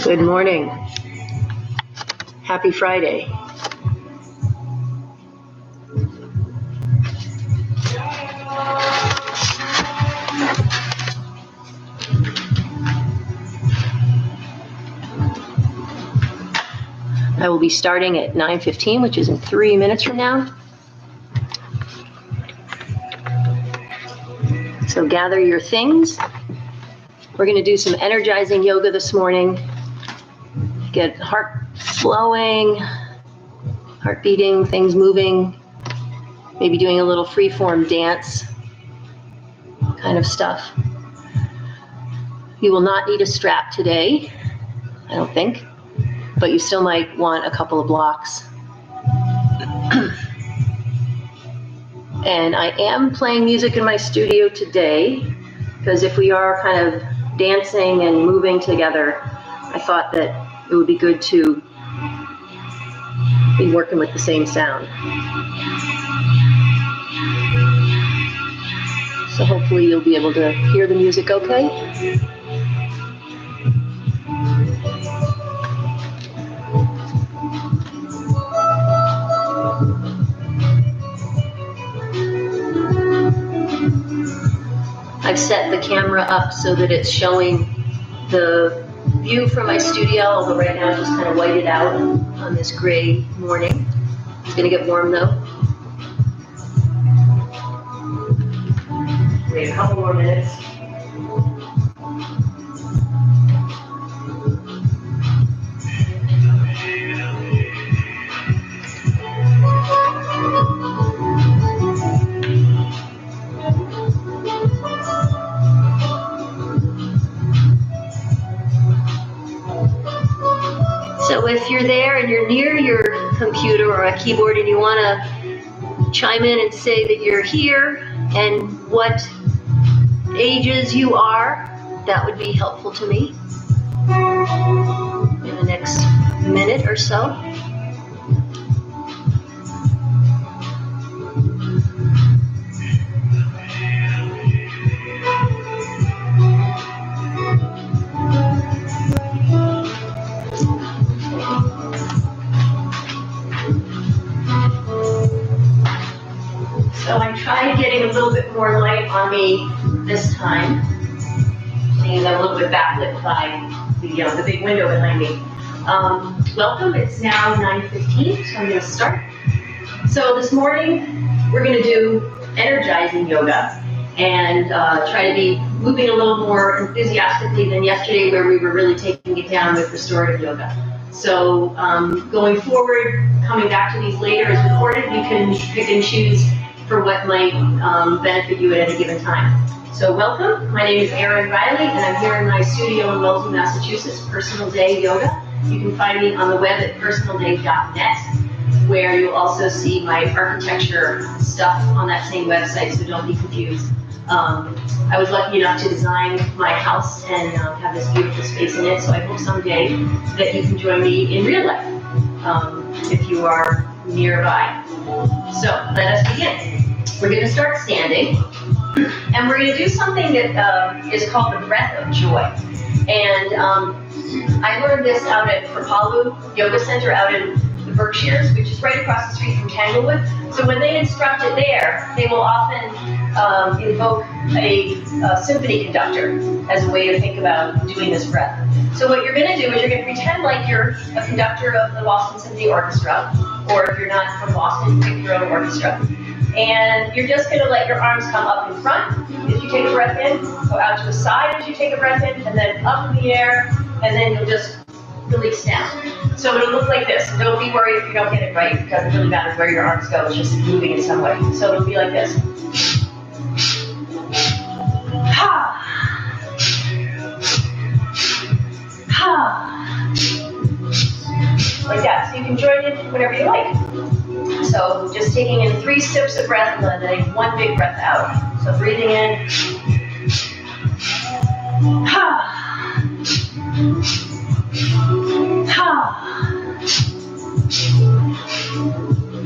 Good morning. Happy Friday. I will be starting at 9:15, which is in 3 minutes from now. So gather your things. We're going to do some energizing yoga this morning. Get heart flowing, heart beating, things moving, maybe doing a little free-form dance kind of stuff. You will not need a strap today, I don't think, but you still might want a couple of blocks. And I am playing music in my studio today, because if we are kind of dancing and moving together, I thought that it would be good to be working with the same sound. So hopefully you'll be able to hear the music okay. I've set the camera up so that it's showing the view from my studio, although right now it's just kind of whited out on this gray morning. It's going to get warm though. Wait a couple more minutes. So if you're there and you're near your computer or a keyboard and you want to chime in and say that you're here and what ages you are, that would be helpful to me in the next minute or so. So I'm trying getting a little bit more light on me this time. Seeing I'm a little bit backlit by the big window behind me. Welcome, it's now 9:15, so I'm going to start. So this morning, we're going to do energizing yoga and try to be moving a little more enthusiastically than yesterday where we were really taking it down with restorative yoga. So going forward, coming back to these later as recorded, you can pick and choose for what might benefit you at any given time. So welcome, my name is Erin Reilly, and I'm here in my studio in Wellesley, Massachusetts, Personal Day Yoga. You can find me on the web at personalday.net, where you'll also see my architecture stuff on that same website, so don't be confused. I was lucky enough to design my house and have this beautiful space in it, so I hope someday that you can join me in real life, if you are nearby. So let us begin. We're going to start standing, and we're going to do something that is called the breath of joy. And I learned this out at Frontal Yoga Center out in the Berkshires, which is right across the street from Tanglewood. So when they instruct it there, they will often invoke a symphony conductor as a way to think about doing this breath. So what you're going to do is you're going to pretend like you're a conductor of the Boston Symphony Orchestra, or if you're not from Boston, pick your own orchestra. And you're just going to let your arms come up in front as you take a breath in, go out to the side as you take a breath in, and then up in the air, and then you'll just release down. So it'll look like this. Don't be worried if you don't get it right. It doesn't really matter where your arms go. It's just moving in some way. So it'll be like this. Ha! Ha! Like that. So you can join in whenever you like. So just taking in 3 sips of breath and then letting 1 big breath out. So breathing in. Ha! Ha!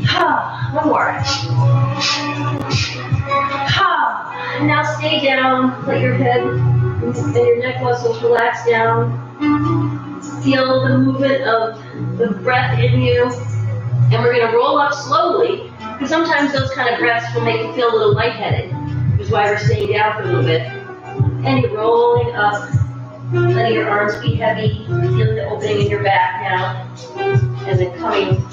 Ha! One more. Ha! And now stay down. Let your head And your neck muscles relax down. Feel the movement of the breath in you. And we're going to roll up slowly, because sometimes those kind of breaths will make you feel a little lightheaded, which is why we're staying down for a little bit. And you're rolling up, letting your arms be heavy, feeling the opening in your back now, and then coming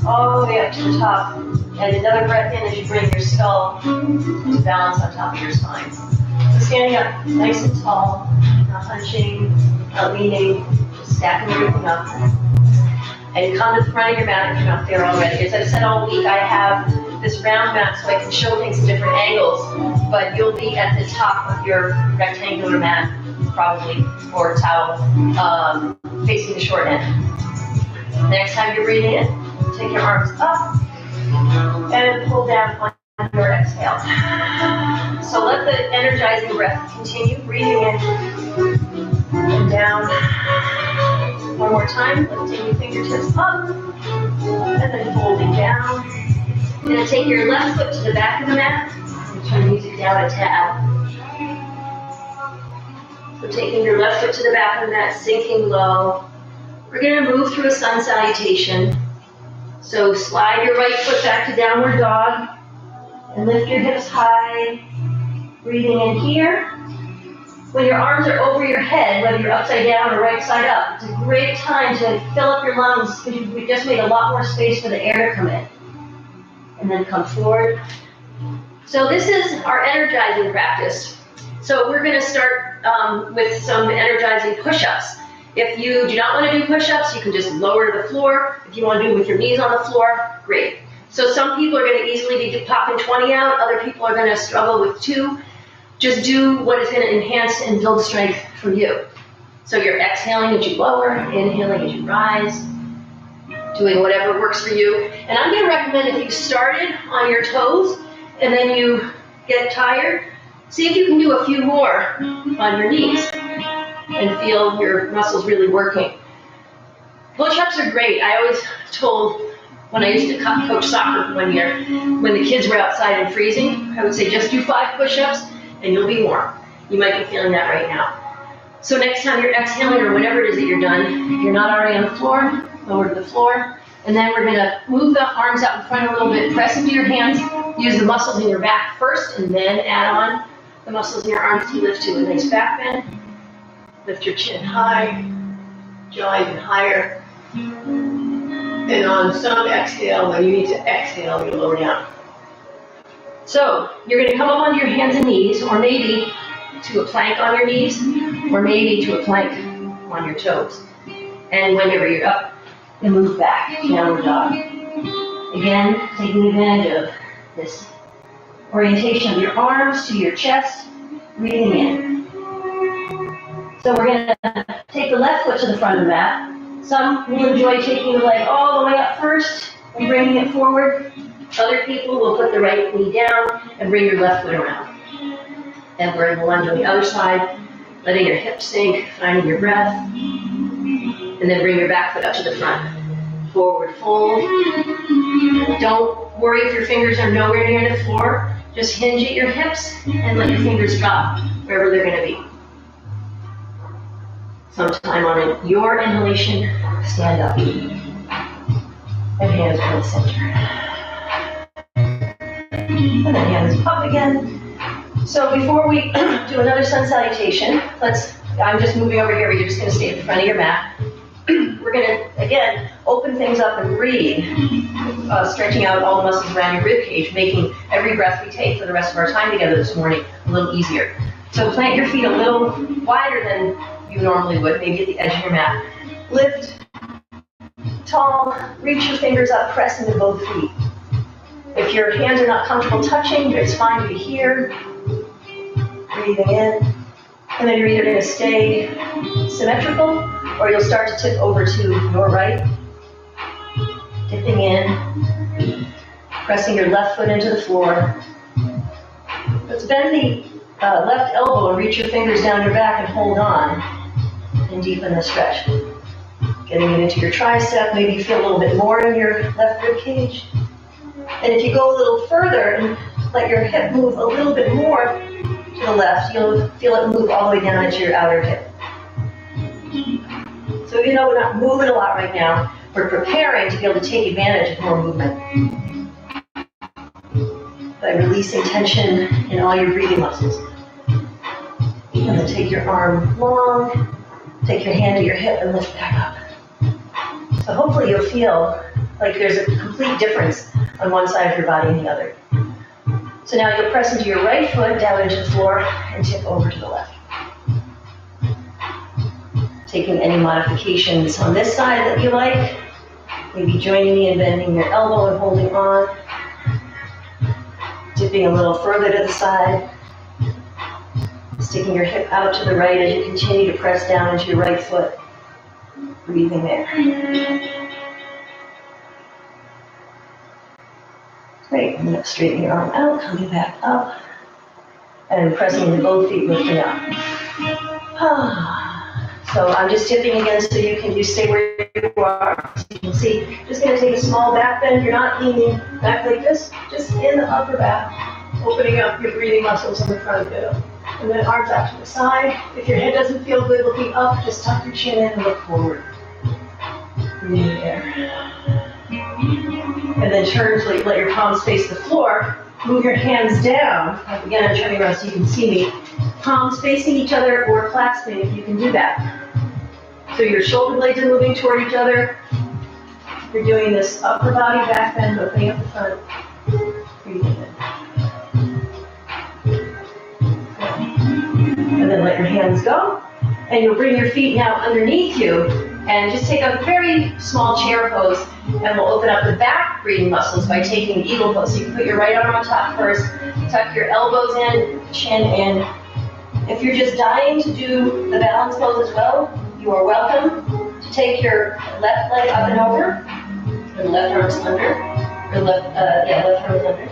all the way up to the top. And another breath in as you bring your skull to balance on top of your spine. So standing up nice and tall, not hunching, not leaning, just stacking everything up. And you come to the front of your mat if you're not there already. As I've said all week, I have this round mat so I can show things in different angles, but you'll be at the top of your rectangular mat, probably, or towel, facing the short end. Next time you're breathing in, take your arms up and pull down on your exhale. So let the energizing breath continue, breathing in and down. One more time, lifting your fingertips up and then folding down. You're going to take your left foot to the back of the mat and turn the music down a tad. So taking your left foot to the back of the mat, sinking low. We're going to move through a sun salutation. So slide your right foot back to downward dog and lift your hips high, breathing in here. When your arms are over your head, whether you're upside down or right side up, it's a great time to fill up your lungs because we just made a lot more space for the air to come in. And then come forward. So this is our energizing practice. So we're going to start with some energizing push-ups. If you do not want to do push-ups, you can just lower to the floor. If you want to do it with your knees on the floor, great. So some people are going to easily be popping 20 out. Other people are going to struggle with 2. Just do what is going to enhance and build strength for you. So you're exhaling as you lower, inhaling as you rise, doing whatever works for you. And I'm going to recommend if you started on your toes and then you get tired, see if you can do a few more on your knees and feel your muscles really working. Push-ups are great. I always told, when I used to coach soccer for 1 year, when the kids were outside and freezing, I would say just do 5 push-ups and you'll be warm. You might be feeling that right now. So next time you're exhaling or whatever it is that you're done, if you're not already on the floor, lower to the floor. And then we're going to move the arms out in front a little bit, press into your hands, use the muscles in your back first, and then add on the muscles in your arms to lift to a nice back bend. Lift your chin high, jaw even higher. And on some exhale, when you need to exhale, you lower down. So you're going to come up onto your hands and knees, or maybe to a plank on your knees, or maybe to a plank on your toes. And whenever you're up, you move back, downward dog. Again, taking advantage of this orientation of your arms to your chest, breathing in. So we're going to take the left foot to the front of the mat. Some will enjoy taking the leg all the way up first and bringing it forward. Other people will put the right knee down and bring your left foot around. And we're going to lunge on the other side, letting your hips sink, finding your breath. And then bring your back foot up to the front. Forward fold. Don't worry if your fingers are nowhere near the floor. Just hinge at your hips and let your fingers drop wherever they're going to be. Sometime on your inhalation, stand up. And hands to the center. And then hands up again. So before we do another sun salutation, I'm just moving over here, but you're just going to stay at the front of your mat. We're going to, again, open things up and breathe, stretching out all the muscles around your rib cage, making every breath we take for the rest of our time together this morning a little easier. So plant your feet a little wider than you normally would, maybe at the edge of your mat. Lift, tall, reach your fingers up, press into both feet. If your hands are not comfortable touching, it's fine to be here. Breathing in. And then you're either going to stay symmetrical or you'll start to tip over to your right. Dipping in. Pressing your left foot into the floor. Let's bend the left elbow and reach your fingers down your back and hold on. And deepen the stretch. Getting it into your tricep. Maybe you feel a little bit more in your left rib cage. And if you go a little further and let your hip move a little bit more to the left, you'll feel it move all the way down into your outer hip. So even though we're not moving a lot right now, we're preparing to be able to take advantage of more movement by releasing tension in all your breathing muscles. And then take your arm long, take your hand to your hip and lift back up. So hopefully you'll feel like there's a complete difference on one side of your body and the other. So now you'll press into your right foot down into the floor and tip over to the left. Taking any modifications on this side that you like, maybe joining me and bending your elbow and holding on, dipping a little further to the side, sticking your hip out to the right as you continue to press down into your right foot, breathing there. Great, and then straighten your arm out, coming back up, and pressing into both feet, lifting up. So I'm just tipping again so you can stay where you are. So you can see, just going to take a small back bend. You're not leaning back like this, just in the upper back, opening up your breathing muscles in the front of it. And then arms out to the side. If your head doesn't feel good looking up, just tuck your chin in and look forward. Breathing there. And then turn so you let your palms face the floor. Move your hands down. Again, I'm turning around so you can see me. Palms facing each other or clasping if you can do that. So your shoulder blades are moving toward each other. You're doing this upper body back bend, opening up the front. Breathing in. And then let your hands go. And you'll bring your feet now underneath you and just take a very small chair pose, and we'll open up the back breathing muscles by taking the eagle pose. So you can put your right arm on top first, tuck your elbows in, chin in. If you're just dying to do the balance pose as well, you are welcome to take your left leg up and over, and left arm's under, or left arm is under,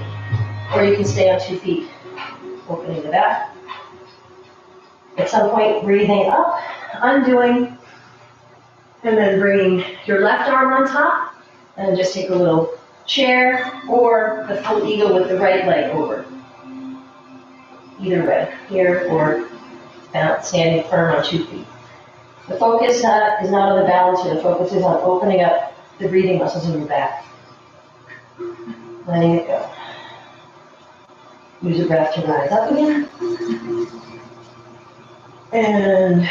or you can stay on 2 feet, opening the back. At some point, breathing up, undoing, and then bringing your left arm on top, and just take a little chair or the full eagle with the right leg over. Either way, here or standing firm on 2 feet. The focus is not on the balance here, the focus is on opening up the breathing muscles in your back. Letting it go. Use your breath to rise up again. And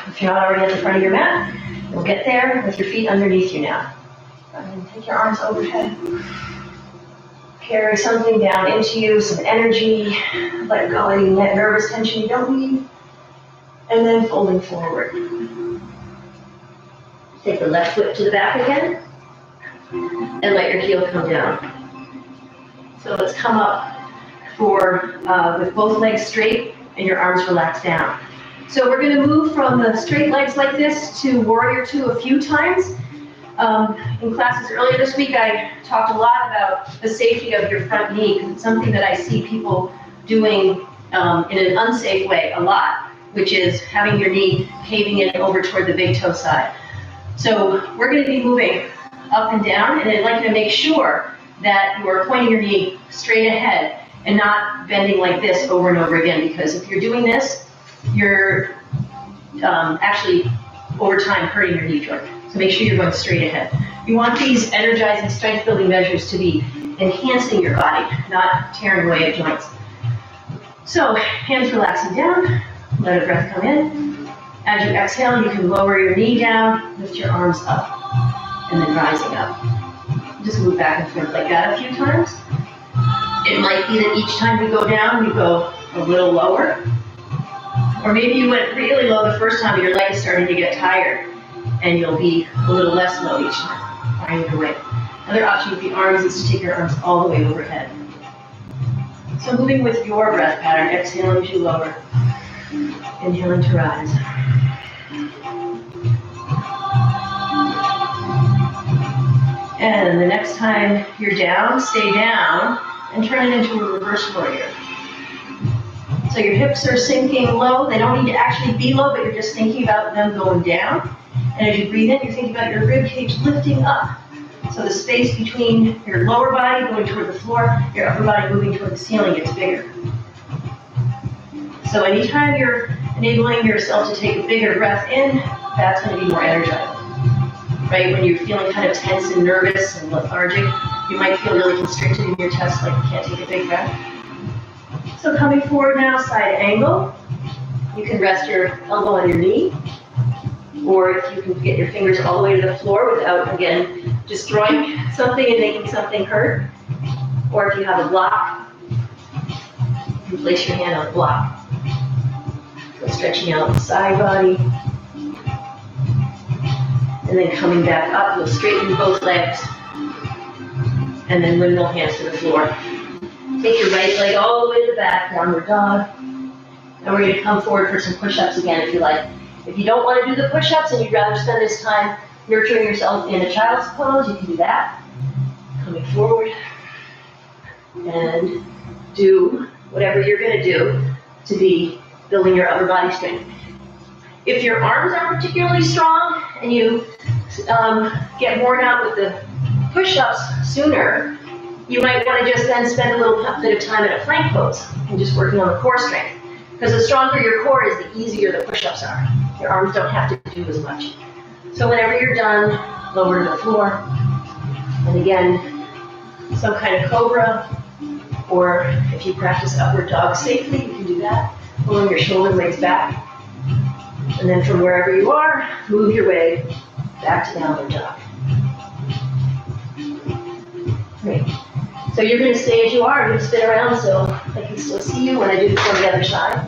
if you're not already at the front of your mat, you'll get there with your feet underneath you now. And take your arms overhead. Carry something down into you, some energy. Let go any nervous tension you don't need. And then folding forward. Take the left foot to the back again. And let your heel come down. So let's come up with both legs straight and your arms relaxed down. So we're going to move from the straight legs like this to Warrior 2 a few times. In classes earlier this week, I talked a lot about the safety of your front knee, because it's something that I see people doing in an unsafe way a lot, which is having your knee caving in over toward the big toe side. So we're going to be moving up and down, and I'd like you to make sure that you are pointing your knee straight ahead and not bending like this over and over again, because if you're doing this, you're actually over time hurting your knee joint. So make sure you're going straight ahead. You want these energizing strength building measures to be enhancing your body, not tearing away at joints. So hands relaxing down, let a breath come in. As you exhale, you can lower your knee down, lift your arms up, and then rising up. Just move back and forth like that a few times. It might be that each time you go down, you go a little lower. Or maybe you went really low the first time, but your leg is starting to get tired, and you'll be a little less low each time. Either way. Another option with the arms is to take your arms all the way overhead. So moving with your breath pattern, exhaling as you lower, inhaling to rise. And the next time you're down, stay down and turn it into a reverse warrior. So your hips are sinking low. They don't need to actually be low, but you're just thinking about them going down. And as you breathe in, you're thinking about your rib cage lifting up. So the space between your lower body going toward the floor, your upper body moving toward the ceiling gets bigger. So anytime you're enabling yourself to take a bigger breath in, that's going to be more energizing. Right? When you're feeling kind of tense and nervous and lethargic, you might feel really constricted in your chest, like you can't take a big breath. So coming forward now, side angle. You can rest your elbow on your knee, or if you can get your fingers all the way to the floor without, again, just throwing something and making something hurt. Or if you have a block, you can place your hand on the block. So stretching out the side body. And then coming back up, you'll straighten both legs. And then windmill hands to the floor. Take your right leg all the way to the back, downward dog. And we're going to come forward for some push-ups again if you like. If you don't want to do the push-ups and you'd rather spend this time nurturing yourself in a child's pose, you can do that. Coming forward. And do whatever you're going to do to be building your upper body strength. If your arms aren't particularly strong and you get worn out with the push-ups sooner, you might want to just then spend a little bit of time in a plank pose and just working on the core strength. Because the stronger your core is, the easier the push-ups are. Your arms don't have to do as much. So whenever you're done, lower to the floor. And again, some kind of cobra, or if you practice upward dog safely, you can do that. Pulling your shoulder blades back. And then from wherever you are, move your way back to downward dog. Great. So you're going to stay as you are. You're going to spin around so I can still see you when I do this on the other side.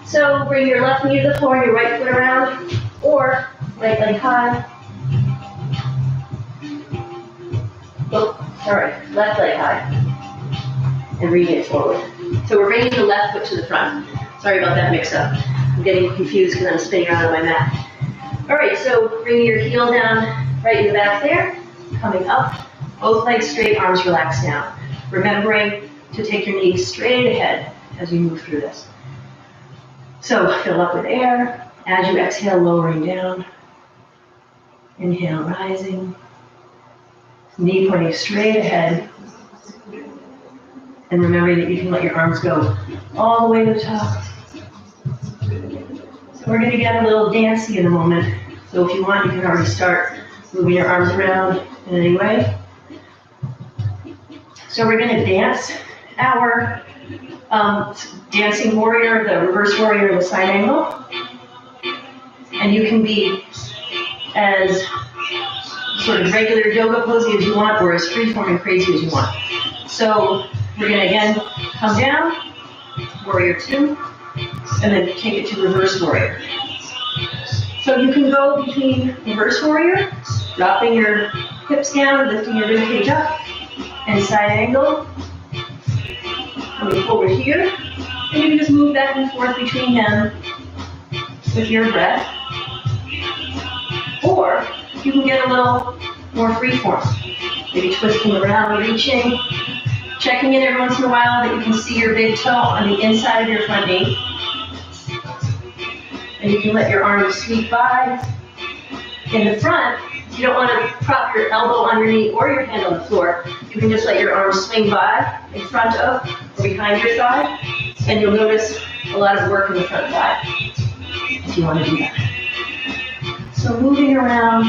So bring your left knee to the floor, your right foot around, or right leg high. Oh, sorry, left leg high. And bring it forward. So we're bringing the left foot to the front. Sorry about that mix-up. I'm getting confused because I'm spinning around on my mat. All right, so bring your heel down right in the back there, coming up. Both legs straight, arms relaxed down. Remembering to take your knees straight ahead as you move through this. So fill up with air. As you exhale, lowering down. Inhale, rising. Knee pointing straight ahead. And remembering that you can let your arms go all the way to the top. So we're going to get a little dancey in a moment. So if you want, you can already start moving your arms around in any way. So we're going to dance our dancing warrior, the reverse warrior, the side angle. And you can be as sort of regular yoga posy as you want, or as freeform and crazy as you want. So we're going to again come down, warrior 2, and then take it to reverse warrior. So you can go between reverse warrior, dropping your hips down, lifting your ribcage up, and side angle, coming forward here, and you can just move back and forth between them with your breath. Or you can get a little more free form, maybe twisting around, reaching, checking in every once in a while that you can see your big toe on the inside of your front knee. And you can let your arms sweep by. In the front, you don't want to prop your elbow on your knee or your hand on the floor. You can just let your arms swing by in front of or behind your thigh, and you'll notice a lot of work in the front thigh if you want to do that. So moving around.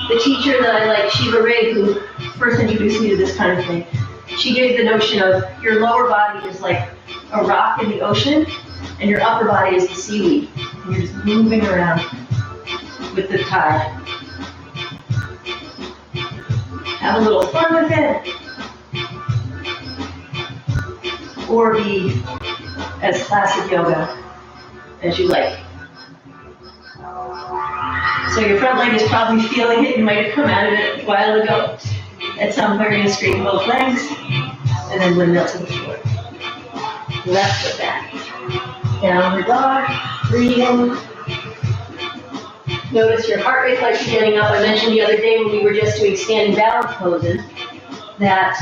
The teacher that I like, Shiva Ray, who first introduced me to this kind of thing, she gave the notion of your lower body is like a rock in the ocean, and your upper body is the seaweed. And you're just moving around with the tide. Have a little fun with it. Or be as classic yoga as you like. So your front leg is probably feeling it. You might have come out of it a while ago. At some point, you're going to straighten both legs, and then windmill to the floor. Left foot back. Downward dog, breathing. Notice your heart rate like you're getting up. I mentioned the other day when we were just doing standing balance poses that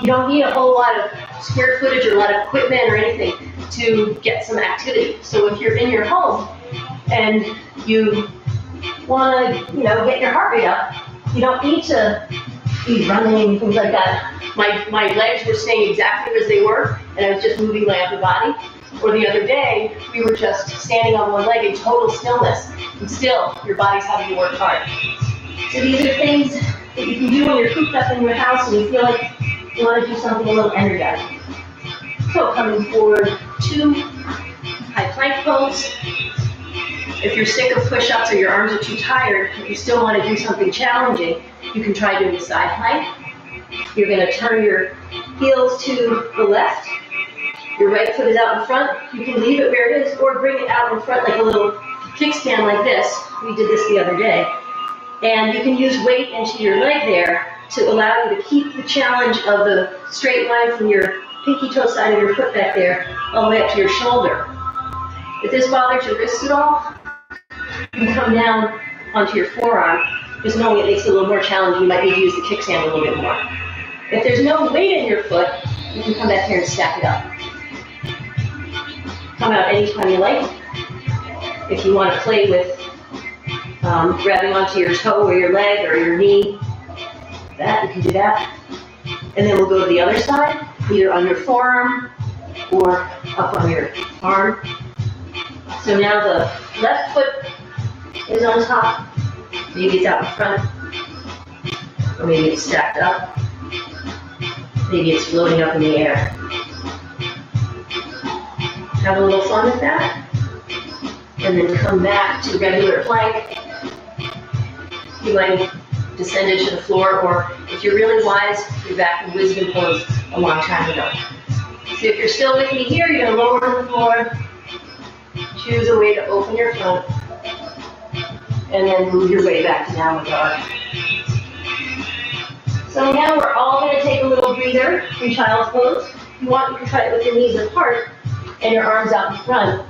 you don't need a whole lot of square footage or a lot of equipment or anything to get some activity. So if you're in your home and you want to, get your heart rate up, you don't need to be running and things like that. my legs were staying exactly as they were, and I was just moving my upper body. Or the other day, we were just standing on one leg in total stillness, and still, your body's having to work hard. So these are things that you can do when you're cooped up in your house and you feel like you want to do something a little energizing. So coming forward, 2 high plank pose. If you're sick of push-ups or your arms are too tired, if you still want to do something challenging, you can try doing a side plank. You're going to turn your heels to the left. Your right foot is out in front. You can leave it where it is or bring it out in front like a little kickstand like this. We did this the other day. And you can use weight into your leg there to allow you to keep the challenge of the straight line from your pinky toe side of your foot back there all the way up to your shoulder. If this bothers your wrists at all, you can come down onto your forearm. Just knowing it makes it a little more challenging, you might need to use the kickstand a little bit more. If there's no weight in your foot, you can come back here and stack it up. Come out anytime you like. If you want to play with grabbing onto your toe or your leg or your knee, you can do that. And then we'll go to the other side, either on your forearm or up on your arm. So now the left foot is on top. Maybe it's out in front. Or maybe it's stacked up. Maybe it's floating up in the air. Have a little fun with that. And then come back to regular plank. You might descend it to the floor, or if you're really wise, you're back in wisdom pose a long time ago. So if you're still with me here, you're going to lower to the floor. Choose a way to open your front. And then move your way back to downward dog. So now we're all going to take a little breather in child's pose. If you want, you can try it with your knees apart and your arms out in front.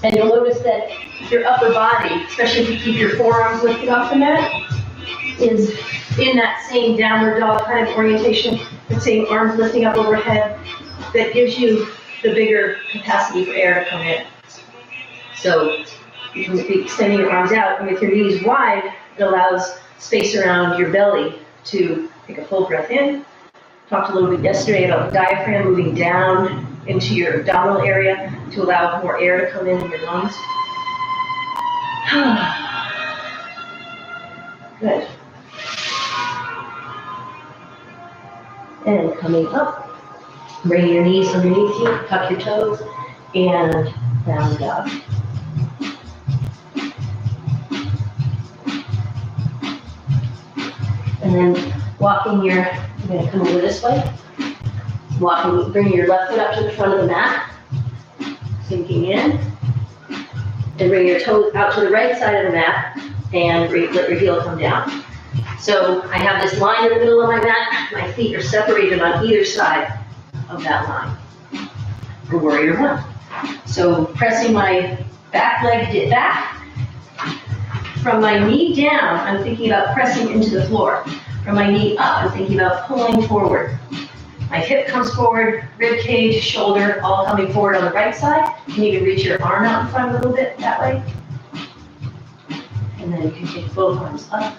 And you'll notice that your upper body, especially if you keep your forearms lifted off the mat, is in that same downward dog kind of orientation, the same arms lifting up overhead, that gives you the bigger capacity for air to come in. So you can be extending your arms out, and with your knees wide, it allows space around your belly to take a full breath in. Talked a little bit yesterday about the diaphragm moving down into your abdominal area to allow more air to come in your lungs. Good. And coming up, bring your knees underneath you, tuck your toes, and down dog. And then walking you're going to come over this way. Bring your left foot up to the front of the mat, sinking in. And bring your toes out to the right side of the mat, and let your heel come down. So I have this line in the middle of my mat. My feet are separated on either side of that line, for warrior one. So pressing my back leg back. From my knee down, I'm thinking about pressing into the floor. From my knee up, I'm thinking about pulling forward. My hip comes forward, rib cage, shoulder, all coming forward on the right side. You can even reach your arm out in front a little bit that way. And then you can take both arms up.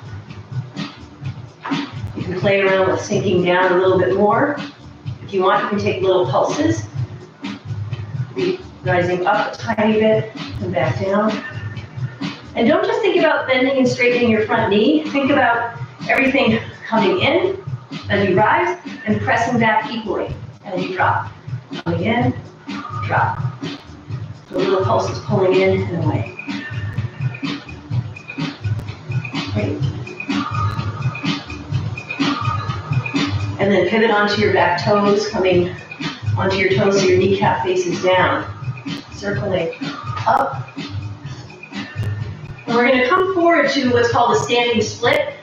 You can play around with sinking down a little bit more. If you want, you can take little pulses. Rising up a tiny bit and back down. And don't just think about bending and straightening your front knee. Think about everything coming in as you rise and pressing back equally as you drop. Coming in, drop. The little pulses pulling in and away. Great. And then pivot onto your back toes, coming onto your toes so your kneecap faces down. Circling up. And we're going to come forward to what's called a standing split.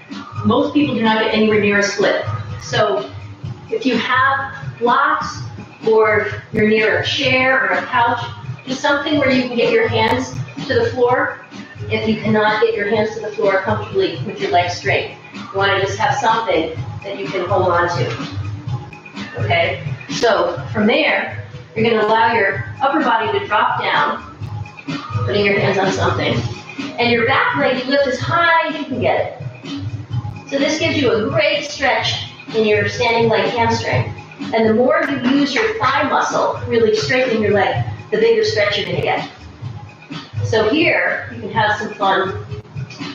Most people do not get anywhere near a split. So if you have blocks or you're near a chair or a couch, just something where you can get your hands to the floor. If you cannot get your hands to the floor comfortably with your legs straight, you want to just have something that you can hold on to. Okay? So from there, you're going to allow your upper body to drop down, putting your hands on something. And your back leg, you lift as high as you can get it. So this gives you a great stretch in your standing leg hamstring. And the more you use your thigh muscle, really straighten your leg, the bigger stretch you're gonna get. So here, you can have some fun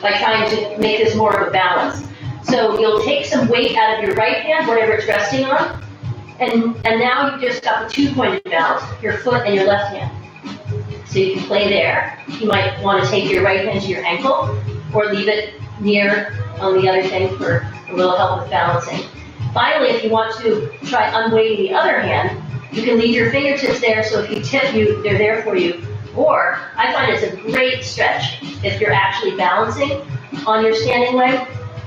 by trying to make this more of a balance. So you'll take some weight out of your right hand, whatever it's resting on, and now you've just got the two-pointed balance, your foot and your left hand. So you can play there. You might want to take your right hand to your ankle, or leave it near on the other thing for a little help with balancing. Finally, if you want to try unweighting the other hand, you can leave your fingertips there, so if you tip, they're there for you. Or, I find it's a great stretch if you're actually balancing on your standing leg,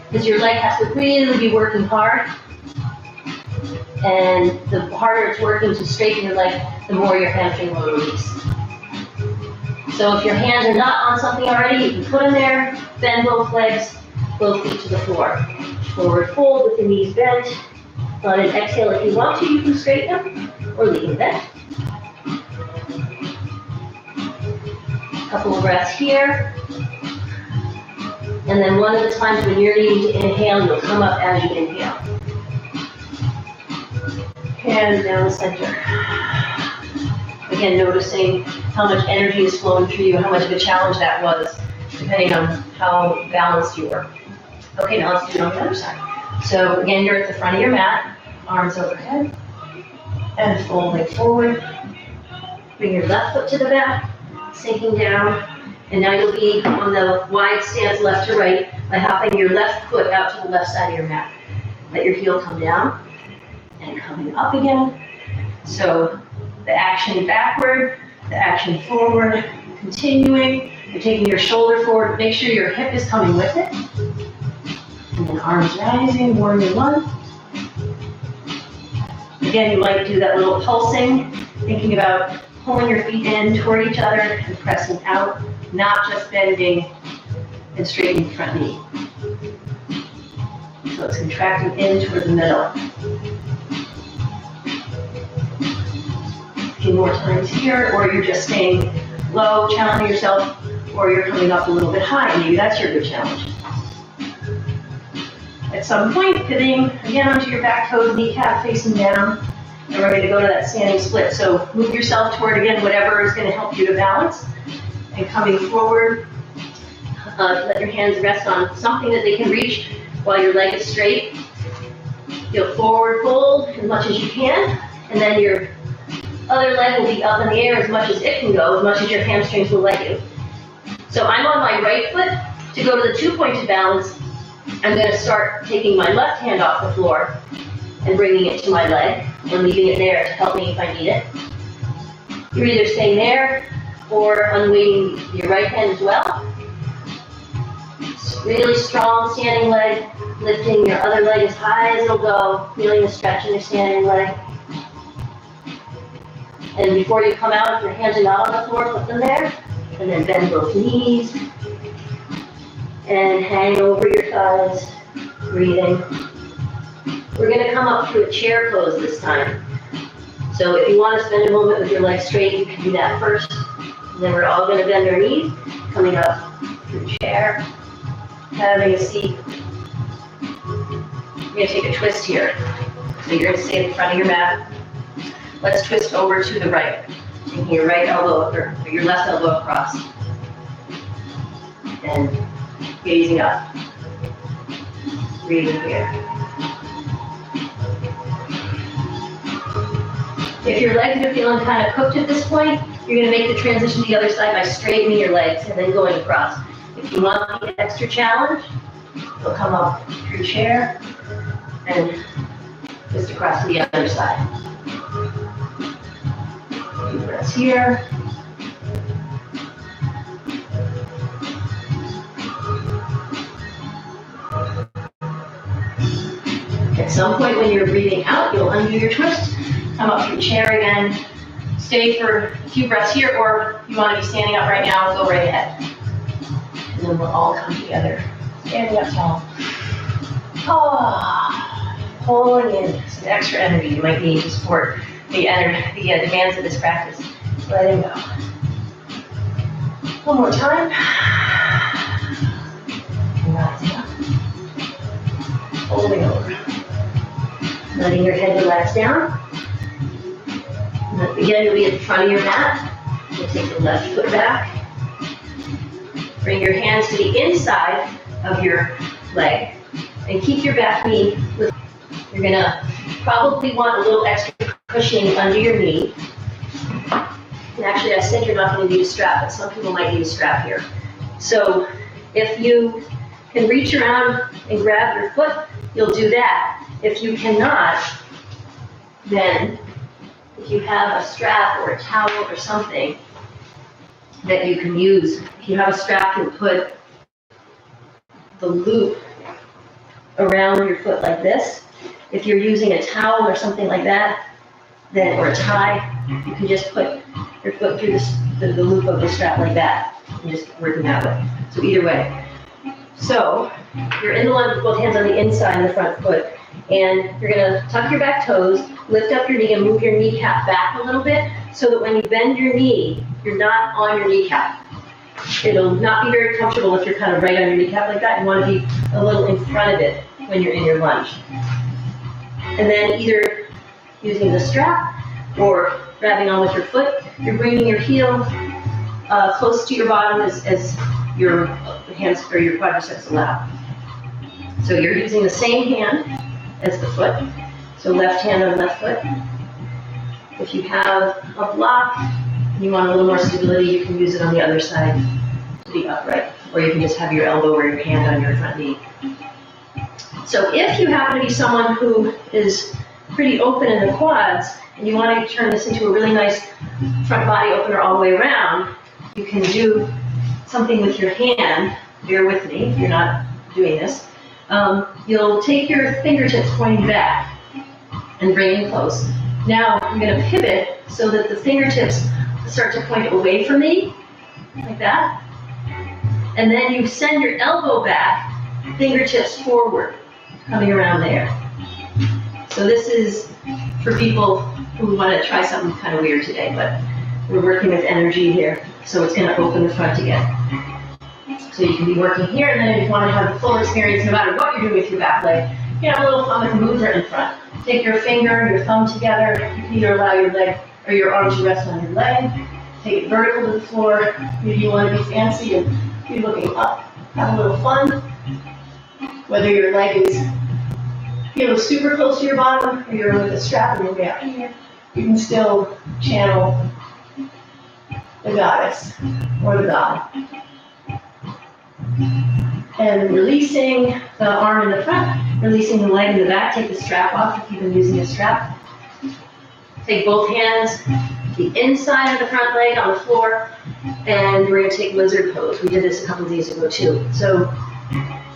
because your leg has to really be working hard. And the harder it's working to straighten your leg, the more your hamstring will release. So if your hands are not on something already, you can put them there, bend both legs, both feet to the floor. Forward fold with the knees bent. On an exhale, if you want to, you can straighten them or leave them bent. Couple of breaths here. And then one of the times when you're needing to inhale, you'll come up as you inhale. Hands down the center. Again, noticing how much energy is flowing through you, how much of a challenge that was, depending on how balanced you were. Okay, now let's do it on the other side. So again, you're at the front of your mat, arms overhead, and folding forward. Bring your left foot to the back, sinking down, and now you'll be on the wide stance left to right by hopping your left foot out to the left side of your mat. Let your heel come down, and coming up again. So the action backward, the action forward, continuing. You're taking your shoulder forward, make sure your hip is coming with it. And then arms rising, warrior one. Again, you might do that little pulsing, thinking about pulling your feet in toward each other and pressing out, not just bending and straightening the front knee. So it's contracting in toward the middle. A few more times here, or you're just staying low, challenging yourself, or you're coming up a little bit high. Maybe that's your good challenge. At some point, pivoting again onto your back toes, kneecap facing down, and we're going to go to that standing split. So move yourself toward, again, whatever is going to help you to balance. And coming forward, let your hands rest on something that they can reach while your leg is straight. You'll forward fold as much as you can, and then your other leg will be up in the air as much as it can go, as much as your hamstrings will let you. So I'm on my right foot. To go to the two-pointed balance, I'm going to start taking my left hand off the floor and bringing it to my leg and leaving it there to help me if I need it. You're either staying there or unweighting your right hand as well. Really strong standing leg, lifting your other leg as high as it'll go, feeling the stretch in your standing leg. And before you come out, if your hands are not on the floor, put them there, and then bend both knees. And hang over your thighs, breathing. We're going to come up through a chair pose this time. So if you want to spend a moment with your legs straight, you can do that first. And then we're all going to bend our knees, coming up through chair, having a seat. You're going to take a twist here. So you're going to stay in front of your mat. Let's twist over to the right. Taking your right elbow, or your left elbow across. And gazing up. Breathing here. If your legs are feeling kind of cooked at this point, you're going to make the transition to the other side by straightening your legs and then going across. If you want the extra challenge, you'll come up through chair and twist across to the other side. A few breaths here. At some point when you're breathing out, you'll undo your twist, come up through chair again, stay for a few breaths here, or if you want to be standing up right now, go right ahead. And then we'll all come together, standing up tall. Pulling in some extra energy you might need to support the demands of this practice. Letting go. One more time. Rising up. Folding over. Letting your head relax down. Again, you'll be at the front of your mat. You'll take the left foot back. Bring your hands to the inside of your leg and keep your back knee. You're gonna probably want a little extra cushioning under your knee. And actually, I said you're not gonna need a strap, but some people might need a strap here. So if you can reach around and grab your foot, you'll do that. If you cannot, then if you have a strap or a towel or something that you can use, if you have a strap, you'll put the loop around your foot like this. If you're using a towel or something like that, then, or a tie, you can just put your foot through the loop of the strap like that, and just working that way. So either way. So you're in the lunge with both hands on the inside of the front foot, and you're gonna tuck your back toes, lift up your knee, and move your kneecap back a little bit, so that when you bend your knee, you're not on your kneecap. It'll not be very comfortable if you're kind of right on your kneecap like that. You want to be a little in front of it when you're in your lunge. And then either using the strap or grabbing on with your foot, you're bringing your heel close to your bottom as your hands or your quadriceps allow. So you're using the same hand as the foot. So left hand on left foot. If you have a block and you want a little more stability, you can use it on the other side to be upright. Or you can just have your elbow or your hand on your front knee. So if you happen to be someone who is pretty open in the quads, and you want to turn this into a really nice front body opener all the way around, you can do something with your hand. Bear with me if you're not doing this. You'll take your fingertips pointing back and bring them close. Now I'm going to pivot so that the fingertips start to point away from me, like that. And then you send your elbow back, fingertips forward, coming around there. So this is for people who want to try something kind of weird today, but we're working with energy here, so it's going to open the front again. So you can be working here, and then if you want to have the full experience, no matter what you're doing with your back leg, you can have a little fun with the moves right in front. Take your finger and your thumb together. You can either allow your leg or your arm to rest on your leg. Take it vertical to the floor. Maybe you want to be fancy and be looking up. Have a little fun. Whether your leg is super close to your bottom, or you're with a strap and you're out here, you can still channel the goddess or the god. And releasing the arm in the front, releasing the leg in the back. Take the strap off if you've been using a strap. Take both hands, the inside of the front leg on the floor, and we're going to take lizard pose. We did this a couple of days ago too. So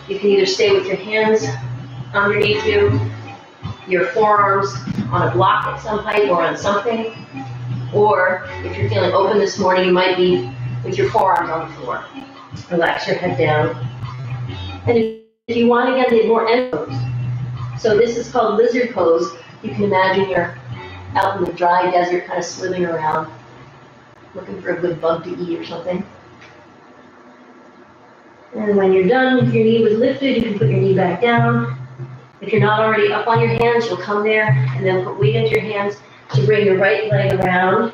you can either stay with your hands underneath you, your forearms on a block at some height or on something, or if you're feeling open this morning, you might be with your forearms on the floor. Relax your head down. And if you want, again, the more end pose. So this is called lizard pose. You can imagine you're out in the dry desert, kind of slithering around, looking for a good bug to eat or something. And when you're done with your knee was lifted, you can put your knee back down. If you're not already up on your hands, you'll come there and then put weight into your hands to bring your right leg around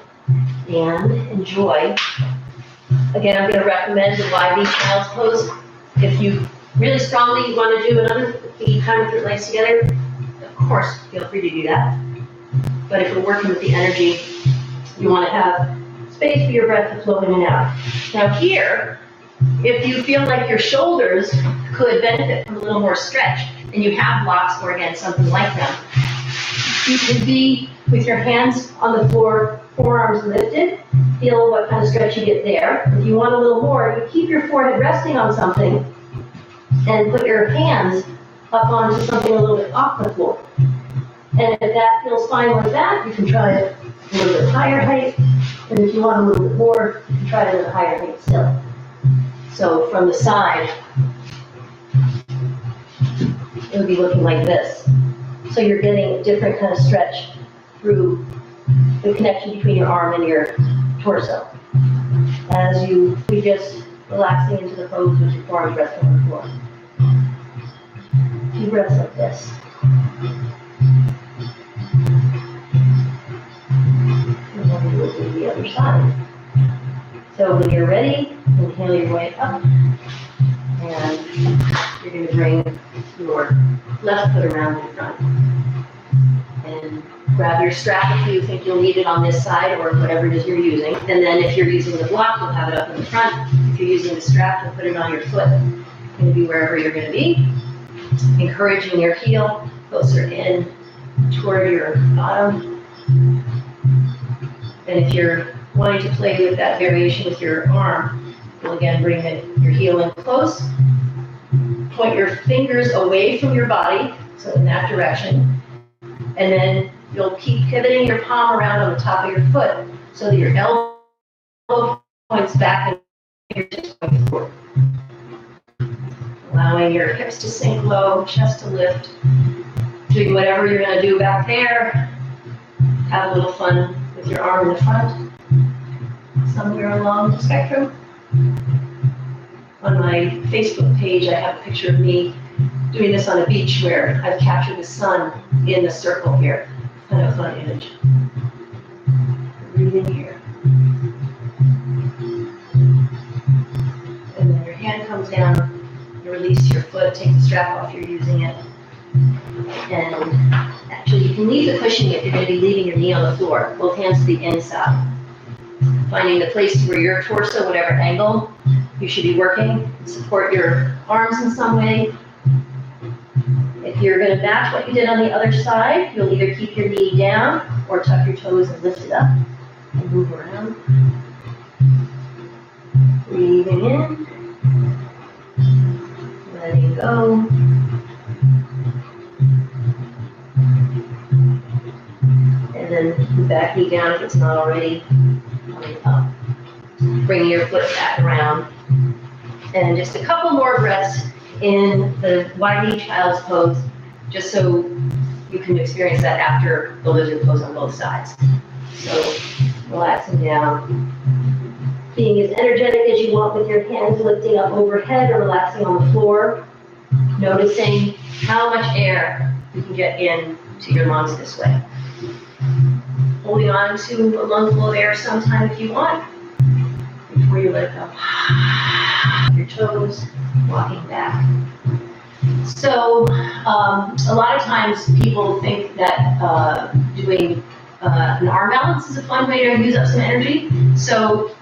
and enjoy. Again, I'm going to recommend the YV child's pose. If you really strongly want to do another time with your legs together, of course, feel free to do that. But if we're working with the energy, you want to have space for your breath to flow in and out. Now here, if you feel like your shoulders could benefit from a little more stretch, and you have blocks or again, something like them, you can be with your hands on the floor, forearms lifted. Feel what kind of stretch you get there. If you want a little more, you keep your forehead resting on something and put your hands up onto something a little bit off the floor. And if that feels fine like that, you can try it a little bit higher height. And if you want a little bit more, you can try it at a higher height still. So from the side, it would be looking like this. So you're getting a different kind of stretch through the connection between your arm and your torso. As you just relaxing into the pose with your forearms resting on the floor. Deep breaths like this. other side. So when you're ready, inhale your way up, and you're going to bring your left foot around in front. And grab your strap if you think you'll need it on this side or whatever it is you're using. And then if you're using the block, you'll have it up in the front. If you're using the strap, you'll put it on your foot. It's going to be wherever you're going to be. Encouraging your heel closer in toward your bottom. And if you're wanting to play with that variation with your arm, you'll again bring your heel in close. Point your fingers away from your body, so in that direction. And then you'll keep pivoting your palm around on the top of your foot so that your elbow points back and your fingertips point forward. Allowing your hips to sink low, chest to lift. Doing whatever you're going to do back there. Have a little fun with your arm in the front. Somewhere along the spectrum. On my Facebook page, I have a picture of me doing this on a beach where I've captured the sun in the circle here. Kind of a fun image. Breathe in here. And then your hand comes down. You release your foot, take the strap off, you're using it. And actually, you can leave the cushioning if you're going to be leaving your knee on the floor. Both hands to the inside. Finding the place where your torso, whatever angle you should be working. Support your arms in some way. If you're going to match what you did on the other side, you'll either keep your knee down or tuck your toes and lift it up and move around. Breathing in. Letting go. And then back knee down if it's not already coming up. Bringing your foot back around. And just a couple more breaths in the wide knee child's pose, just so you can experience that after the lizard pose on both sides. So relaxing down. Being as energetic as you want with your hands lifting up overhead or relaxing on the floor. Noticing how much air you can get in to your lungs this way. Holding on to a lungful of air sometime if you want. Before you let it go. Your toes, walking back. So a lot of times people think that doing an arm balance is a fun way to use up some energy. So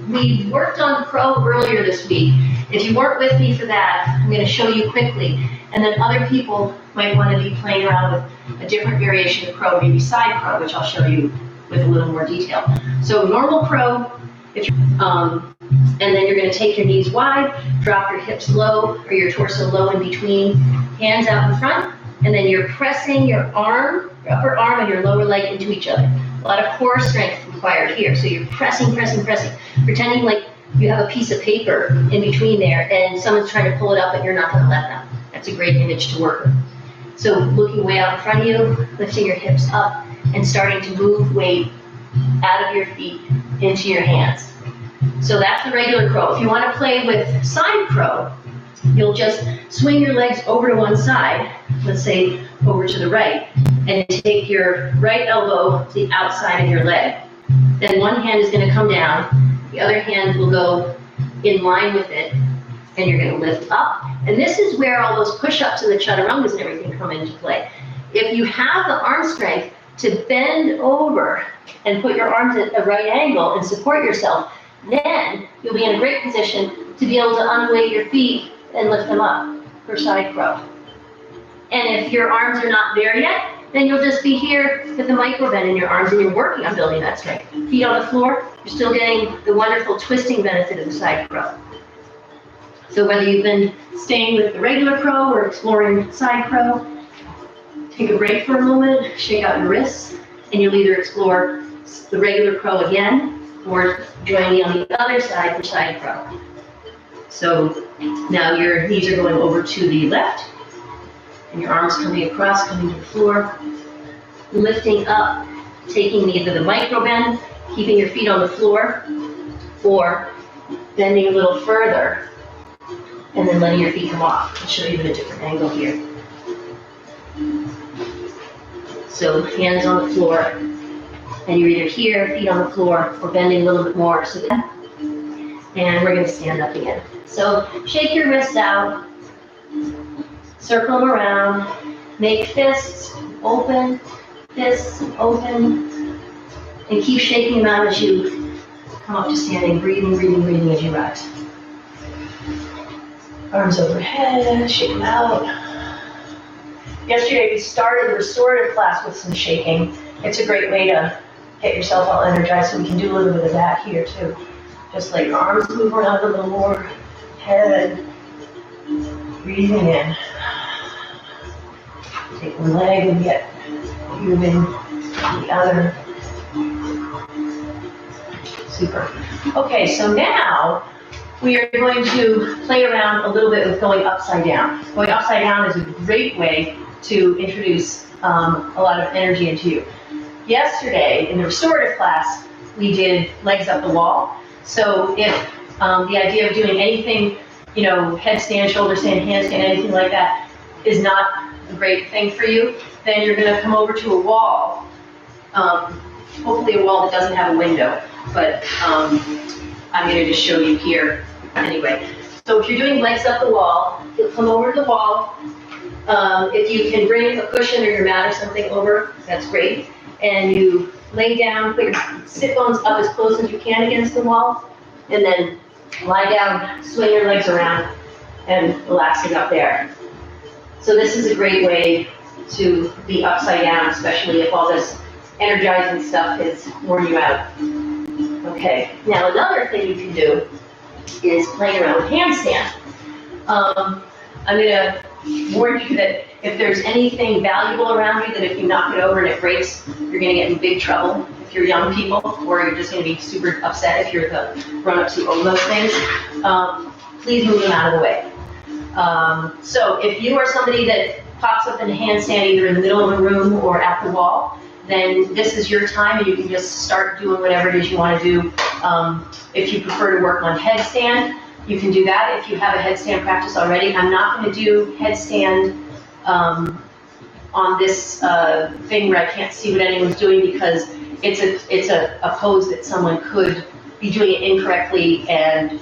we worked on crow earlier this week. If you weren't with me for that, I'm going to show you quickly. And then other people might want to be playing around with a different variation of crow, maybe side crow, which I'll show you with a little more detail. So normal crow, if you're, and then you're going to take your knees wide, drop your hips low or your torso low in between, hands out in front, and then you're pressing your arm, your upper arm and your lower leg into each other. A lot of core strength required here. So you're pressing, pretending like you have a piece of paper in between there and someone's trying to pull it up and you're not going to let them. That's a great image to work with. So looking way out in front of you, lifting your hips up and starting to move weight out of your feet into your hands. So that's the regular crow. If you want to play with side crow, you'll just swing your legs over to one side, let's say over to the right, and take your right elbow to the outside of your leg. Then one hand is going to come down, the other hand will go in line with it, and you're going to lift up. And this is where all those push-ups and the chaturangas and everything come into play. If you have the arm strength to bend over and put your arms at a right angle and support yourself, then you'll be in a great position to be able to unweight your feet and lift them up for side crow. And if your arms are not there yet, then you'll just be here with the micro bend in your arms and you're working on building that strength. Feet on the floor, you're still getting the wonderful twisting benefit of the side crow. So whether you've been staying with the regular crow or exploring side crow, take a break for a moment, shake out your wrists, and you'll either explore the regular crow again or join me on the other side for side crow. So now your knees are going over to the left, and your arms coming across, coming to the floor, lifting up, taking either the micro bend, keeping your feet on the floor, or bending a little further, and then letting your feet come off. I'll show you at a different angle here. So hands on the floor, And you're either here, feet on the floor, or bending a little bit more. So that, and we're gonna stand up again. So shake your wrists out, circle them around, make fists open, and keep shaking them out as you come up to standing, breathing as you rise. Arms overhead, shake them out. Yesterday we started the restorative class with some shaking. It's a great way to get yourself all energized, so we can do a little bit of that here too. Just let your arms move around a little more, head, breathing in. Take one leg and get moving the other. Super. Okay, so now we are going to play around a little bit with going upside down. Going upside down is a great way to introduce a lot of energy into you. Yesterday, in the restorative class, we did legs up the wall. So if the idea of doing anything, you know, headstand, shoulder stand, handstand, anything like that is not a great thing for you, then you're going to come over to a wall, hopefully a wall that doesn't have a window, but I'm going to just show you here anyway. So if you're doing legs up the wall, you'll come over to the wall. If you can bring a cushion or your mat or something over, that's great. And you lay down, put your sit bones up as close as you can against the wall, and then lie down, swing your legs around, and relaxing up there. So this is a great way to be upside down, especially if all this energizing stuff has worn you out. Okay, now another thing you can do is play around with handstand. I'm going to warn you that if there's anything valuable around you, that if you knock it over and it breaks, you're going to get in big trouble if you're young people, or you're just going to be super upset if you're the grown-ups who own those things. Please move them out of the way. So if you are somebody that pops up in a handstand either in the middle of a room or at the wall, then this is your time and you can just start doing whatever it is you want to do. If you prefer to work on headstand, you can do that if you have a headstand practice already. I'm not going to do headstand on this thing where I can't see what anyone's doing, because it's a pose that someone could be doing it incorrectly and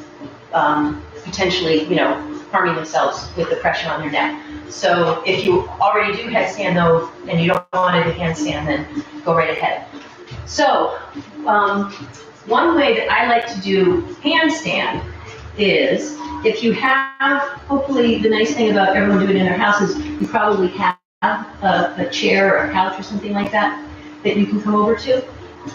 potentially, you know, harming themselves with the pressure on their neck. So if you already do headstand though, and you don't want to do handstand, then go right ahead. So one way that I like to do handstand is, if you have, hopefully the nice thing about everyone doing it in their house is you probably have a chair or a couch or something like that you can come over to.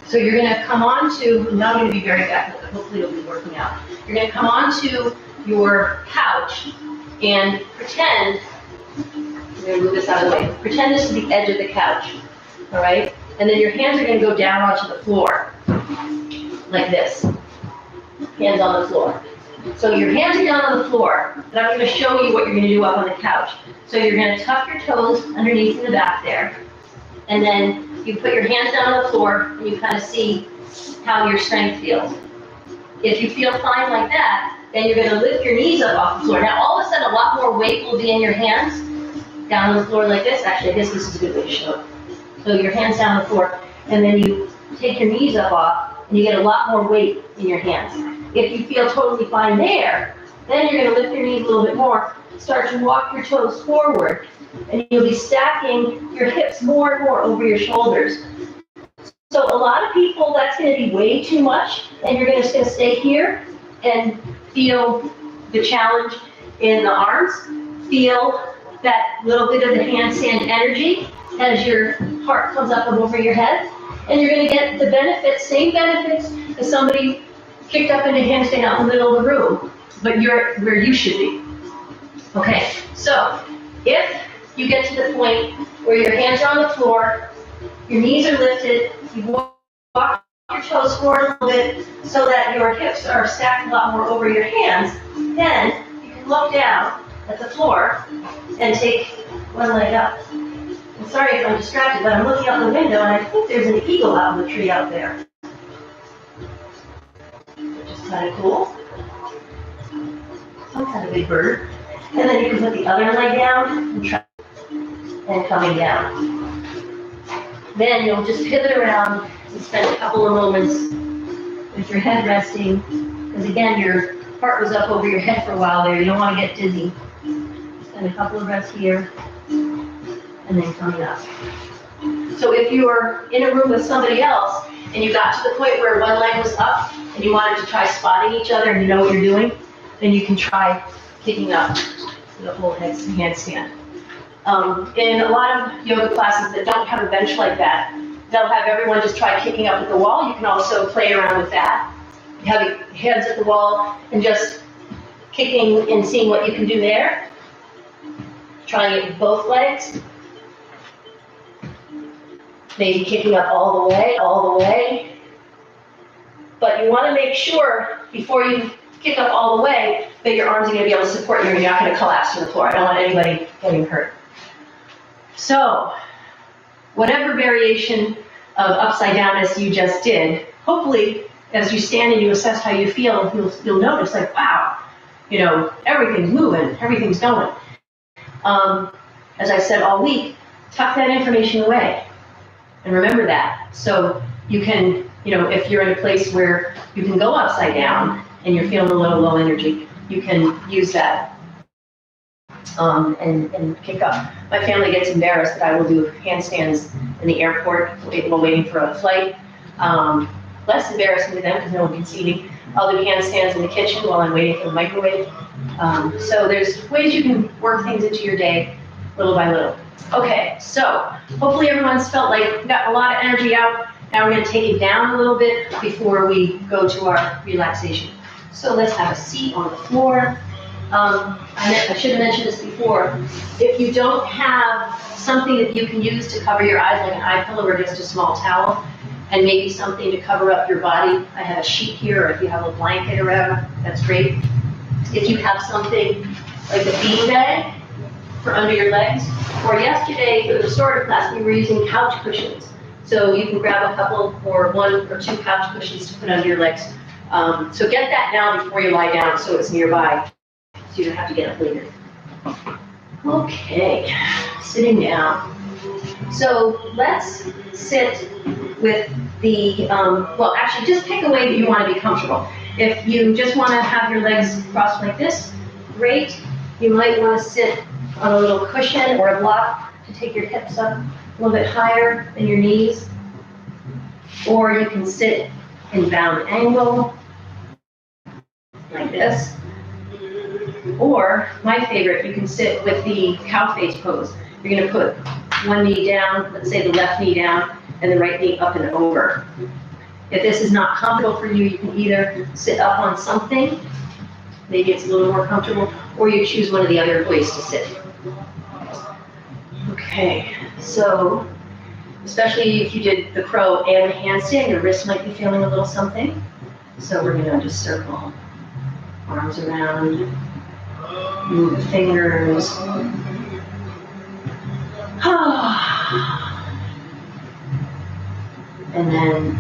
So you're going to come on to, I'm not going to be very backward, but hopefully it'll be working out. You're going to come on to your couch and pretend, I'm going to move this out of the way, pretend this is the edge of the couch, all right? And then your hands are going to go down onto the floor, like this, hands on the floor. So your hands are down on the floor, but I'm going to show you what you're going to do up on the couch. So you're going to tuck your toes underneath in the back there, and then you put your hands down on the floor, and you kind of see how your strength feels. If you feel fine like that, then you're going to lift your knees up off the floor. Now all of a sudden a lot more weight will be in your hands, down on the floor like this. Actually, I guess this is a good way to show it. So your hands down on the floor, and then you take your knees up off, and you get a lot more weight in your hands. If you feel totally fine there, then you're going to lift your knees a little bit more, start to walk your toes forward, and you'll be stacking your hips more and more over your shoulders. So a lot of people, that's going to be way too much, and you're just going to stay here and feel the challenge in the arms, feel that little bit of the handstand energy as your heart comes up and over your head, and you're going to get the benefits, same benefits as somebody kicked up into handstand out in the middle of the room, but you're where you should be. Okay, so if you get to the point where your hands are on the floor, your knees are lifted, you walk your toes forward a little bit so that your hips are stacked a lot more over your hands, then you can look down at the floor and take one leg up. I'm sorry if I'm distracted, but I'm looking out the window and I think there's an eagle out in the tree out there. Which is kind of cool. Some kind of big bird. And then you can put the other leg down and coming down. Then you'll just pivot around to spend a couple of moments with your head resting, because again, your heart was up over your head for a while there. You don't want to get dizzy. Spend a couple of breaths here, and then coming up. So if you're in a room with somebody else, and you got to the point where one leg was up, and you wanted to try spotting each other, and you know what you're doing, then you can try kicking up the whole handstand. In a lot of yoga classes that don't have a bench like that, they'll have everyone just try kicking up at the wall. You can also play around with that. You have your hands at the wall and just kicking and seeing what you can do there. Trying it with both legs. Maybe kicking up all the way. But you want to make sure before you kick up all the way that your arms are going to be able to support you and you're not going to collapse to the floor. I don't want anybody getting hurt. So, whatever variation of upside downness you just did, hopefully as you stand and you assess how you feel, you'll notice like, wow, you know, everything's moving, everything's going. As I said all week, tuck that information away and remember that. So you can, you know, if you're in a place where you can go upside down and you're feeling a little low energy, you can use that and kick up. My family gets embarrassed that I will do handstands in the airport while waiting for a flight. Less embarrassing to them because no one can see me. I'll do handstands in the kitchen while I'm waiting for the microwave. So there's ways you can work things into your day little by little. Okay, so hopefully everyone's felt like we got a lot of energy out. Now we're going to take it down a little bit before we go to our relaxation. So let's have a seat on the floor. I should have mentioned this before. If you don't have something that you can use to cover your eyes, like an eye pillow or just a small towel, and maybe something to cover up your body, I have a sheet here, or if you have a blanket or whatever, that's great. If you have something like a bean bag for under your legs, or yesterday for the restorative class, we were using couch cushions. So you can grab a couple or one or two couch cushions to put under your legs. So get that now before you lie down so it's nearby, so you don't have to get up later. Okay, sitting down. So let's sit with the, well, actually just pick a way that you want to be comfortable. If you just want to have your legs crossed like this, great. You might want to sit on a little cushion or a block to take your hips up a little bit higher than your knees. Or you can sit in bound angle, like this. Or, my favorite, you can sit with the cow face pose. You're going to put one knee down, let's say the left knee down, and the right knee up and over. If this is not comfortable for you, you can either sit up on something, maybe it's a little more comfortable, or you choose one of the other ways to sit. Okay, so especially if you did the crow and the handstand, your wrist might be feeling a little something. So we're going to just circle arms around, move the fingers. And then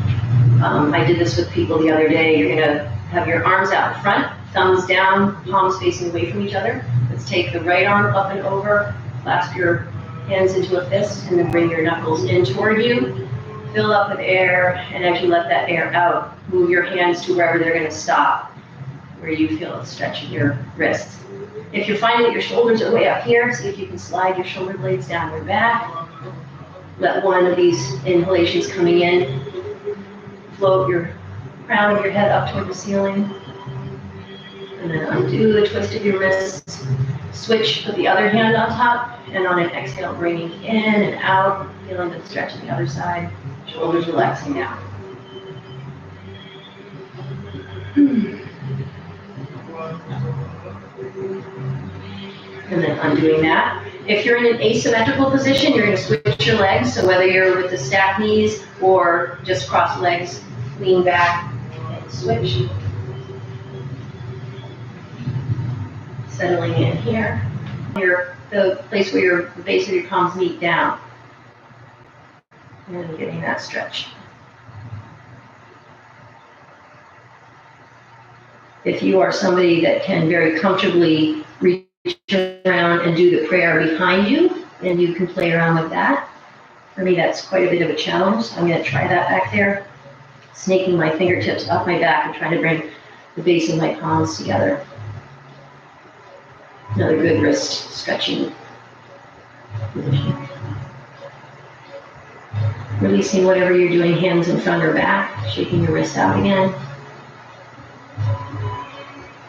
I did this with people the other day. You're going to have your arms out in front, thumbs down, palms facing away from each other. Let's take the right arm up and over, clasp your hands into a fist, and then bring your knuckles in toward you. Fill up with air, and as you let that air out, move your hands to wherever they're going to stop, where you feel it stretching your wrists. If you're finding that your shoulders are way up here, see if you can slide your shoulder blades down your back. Let one of these inhalations coming in float your crown of your head up toward the ceiling. And then undo the twist of your wrists. Switch, put the other hand on top, and on an exhale, bringing in and out, feeling the stretch on the other side. Shoulders relaxing now. And then undoing that. If you're in an asymmetrical position, you're going to switch your legs. So whether you're with the stacked knees or just cross legs, lean back and switch. Settling in here. The place where the base of your palms meet down. And getting that stretch. If you are somebody that can very comfortably reach around and do the prayer behind you, then you can play around with that. For me, that's quite a bit of a challenge. So I'm going to try that back there, snaking my fingertips up my back and trying to bring the base of my palms together. Another good wrist stretching. Releasing whatever you're doing, hands in front or back, shaking your wrist out again.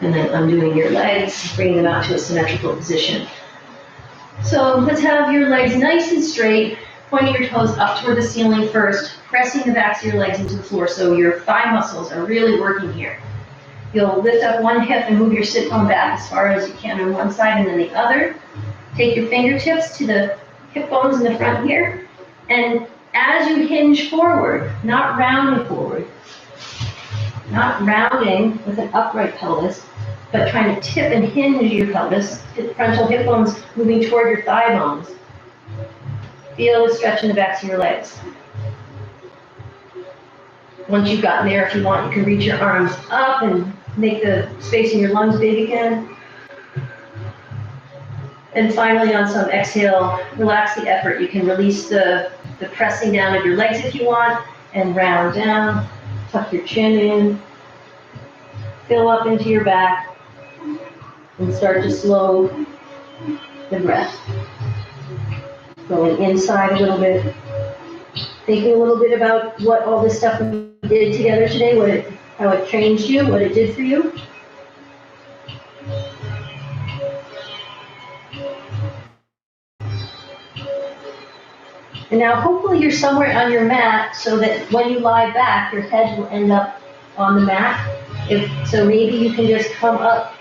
And then undoing your legs, bringing them out to a symmetrical position. So let's have your legs nice and straight, pointing your toes up toward the ceiling first, pressing the backs of your legs into the floor so your thigh muscles are really working here. You'll lift up one hip and move your sit bone back as far as you can on one side and then the other. Take your fingertips to the hip bones in the front here, and as you hinge forward, not rounding forward, not rounding with an upright pelvis, but trying to tip and hinge your pelvis, frontal hip bones moving toward your thigh bones. Feel the stretch in the backs of your legs. Once you've gotten there, if you want, you can reach your arms up and make the space in your lungs big again. And finally, on some exhale, relax the effort. You can release the pressing down of your legs if you want, and round down, tuck your chin in, fill up into your back, and start to slow the breath. Going inside a little bit, thinking a little bit about what all this stuff we did together today, how it changed you, what it did for you. And now hopefully you're somewhere on your mat so that when you lie back, your head will end up on the mat. So maybe you can just come up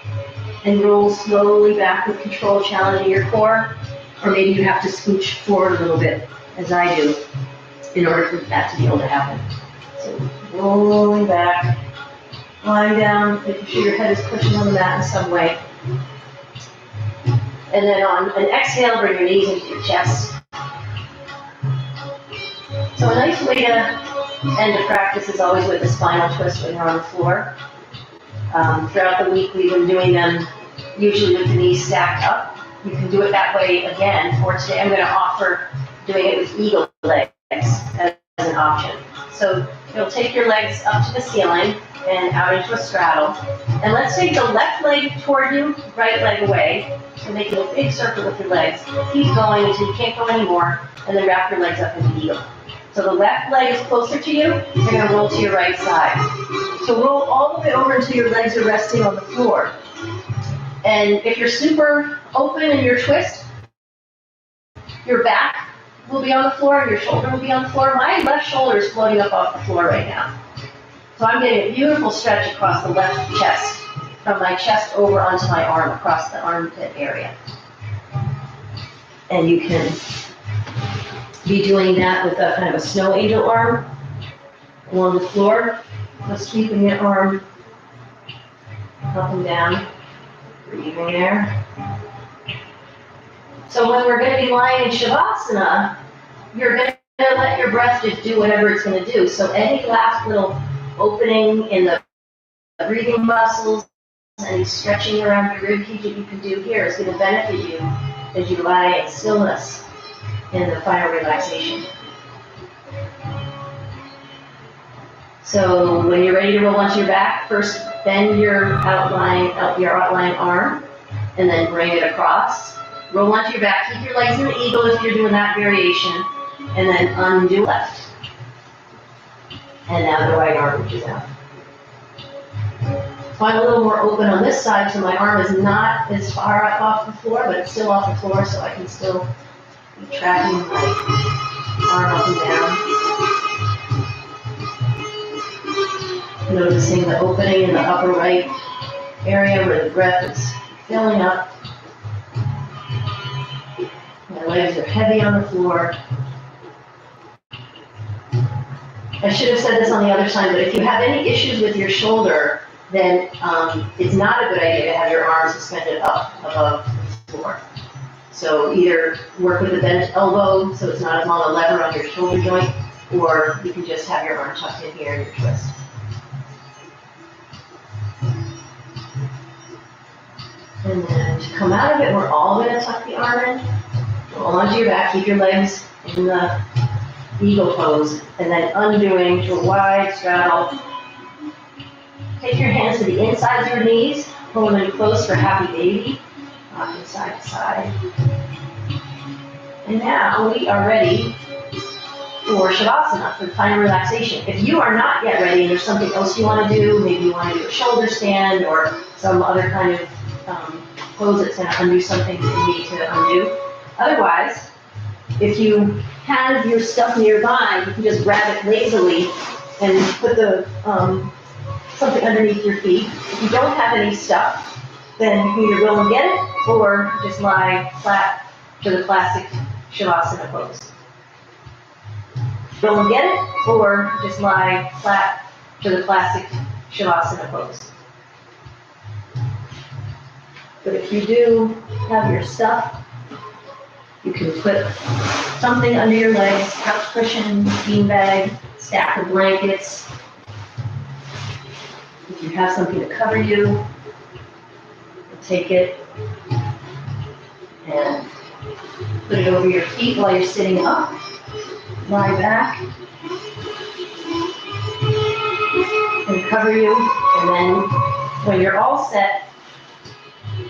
and roll slowly back with control, challenging your core. Or maybe you have to scooch forward a little bit, as I do, in order for that to be able to happen. So rolling back, lying down, making sure your head is pushing on the mat in some way. And then on an exhale, bring your knees into your chest. So a nice way to end a practice is always with a spinal twist when you're on the floor. Throughout the week, we've been doing them usually with the knees stacked up. You can do it that way again. For today, I'm going to offer doing it with eagle legs as an option. So you'll take your legs up to the ceiling and out into a straddle. And let's take the left leg toward you, right leg away. So making a big circle with your legs. Keep going until you can't go anymore, and then wrap your legs up into eagle. So the left leg is closer to you, you're going to roll to your right side. So roll all the way over until your legs are resting on the floor. And if you're super open in your twist, your back will be on the floor and your shoulder will be on the floor. My left shoulder is floating up off the floor right now. So I'm getting a beautiful stretch across the left chest, from my chest over onto my arm, across the armpit area. And you can be doing that with a kind of a snow angel arm along the floor, just sweeping your arm up and down, breathing there. So when we're going to be lying in Shavasana, you're going to let your breath just do whatever it's going to do. So any last little opening in the breathing muscles, any stretching around your rib cage that you can do here is going to benefit you as you lie in stillness in the final relaxation. So when you're ready to roll onto your back, first bend your outline arm, and then bring it across. Roll onto your back, keep your legs in the eagle if you're doing that variation, and then undo left. And now the right arm reaches out. So I'm a little more open on this side, so my arm is not as far up off the floor, but it's still off the floor, so I can still be tracking my arm up and down. Noticing the opening in the upper right area where the breath is filling up. My legs are heavy on the floor. I should have said this on the other side, but if you have any issues with your shoulder, then it's not a good idea to have your arms suspended up above the floor. So either work with a bent elbow so it's not as long a lever on your shoulder joint, or you can just have your arm tucked in here in your twist. And then to come out of it, we're all going to tuck the arm in. Roll onto your back, keep your legs in the eagle pose, and then undoing to a wide straddle. Take your hands to the insides of your knees, pull them in close for happy baby, rocking side to side. And now we are ready for Shavasana, for time relaxation. If you are not yet ready and there's something else you want to do, maybe you want to do a shoulder stand or some other kind of pose that's going to undo something that you need to undo. Otherwise, if you have your stuff nearby, you can just grab it lazily and put the something underneath your feet. If you don't have any stuff, then you can either go and get it or just lie flat to the classic Shavasana pose. Go and get it or just lie flat to the classic Shavasana pose. But if you do have your stuff, you can put something under your legs, couch cushion, beanbag, stack of blankets. If you have something to cover you, take it and put it over your feet while you're sitting up. Lie back and cover you. And then when you're all set,